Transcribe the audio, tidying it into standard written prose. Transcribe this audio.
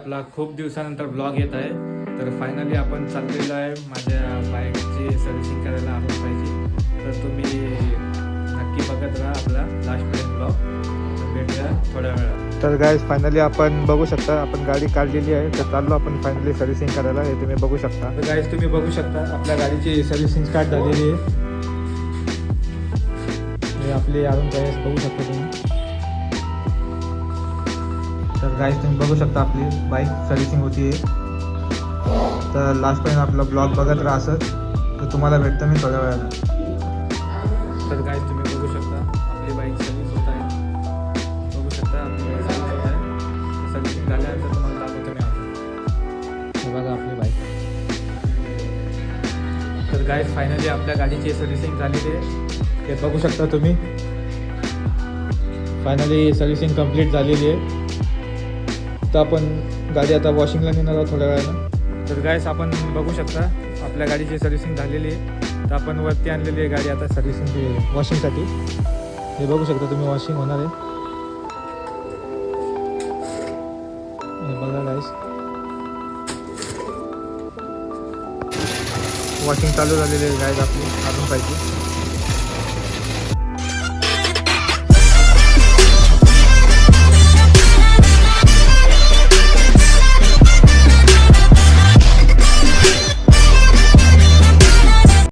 आपला खूप दिवसानंतर ब्लॉग येत आहे. तर फायनली आपण चाललेलो आहे माझ्या बाईकची सर्व्हिसिंग करायला आलो पाहिजे. तर तुम्ही नक्की बघत राहा आपला लास्टपर्यंत ब्लॉग. भेटूया थोड्या वेळात. तर गाईज फायनली आपण बघू शकता आपण गाडी काढलेली आहे. तर चाललो आपण फायनली सर्व्हिसिंग करायला. हे तुम्ही बघू शकता. तर गाईज तुम्ही बघू शकता आपल्या गाडीची सर्व्हिसिंग स्टार्ट झालेली आहे. हे आपले अरुण गाईज बघू शकता तुम्ही. तर गाईज तुम्ही बघू शकता आपली बाईक सर्व्हिसिंग होती आहे. तर लास्टपर्यंत आपला ब्लॉग बघत राहा असंच. तर तुम्हाला भेटतं मी थोड्या वेळानं. तर गाईज तुम्ही बघू शकता आपली बाईक सर्व्हिस होत आहे. बघू शकता आपली बाईक सर्व्हिस होत आहे. सर्व्हिसिंग झाल्यानंतर तुम्हाला दाखवतो मी आता. हे बघा आपली बाईक. तर गाईज फायनली आपल्या गाडीची सर्व्हिसिंग झालेली आहे. हे बघू शकता तुम्ही. फायनली सर्व्हिसिंग कंप्लीट झालेली आहे. तर आपण गाडी आता वॉशिंगला नेणार आहोत थोड्या वेळानं. तर गाईस आपण बघू शकता आपल्या गाडीची सर्व्हिसिंग झालेली आहे. तर आपण वरती आणलेली आहे गाडी आता सर्व्हिसिंग वॉशिंगसाठी. हे बघू शकता तुम्ही वॉशिंग होणार आहे. हे बघा गाईस वॉशिंग चालू झालेली आहे गाईस आपली अजून पाहिजे.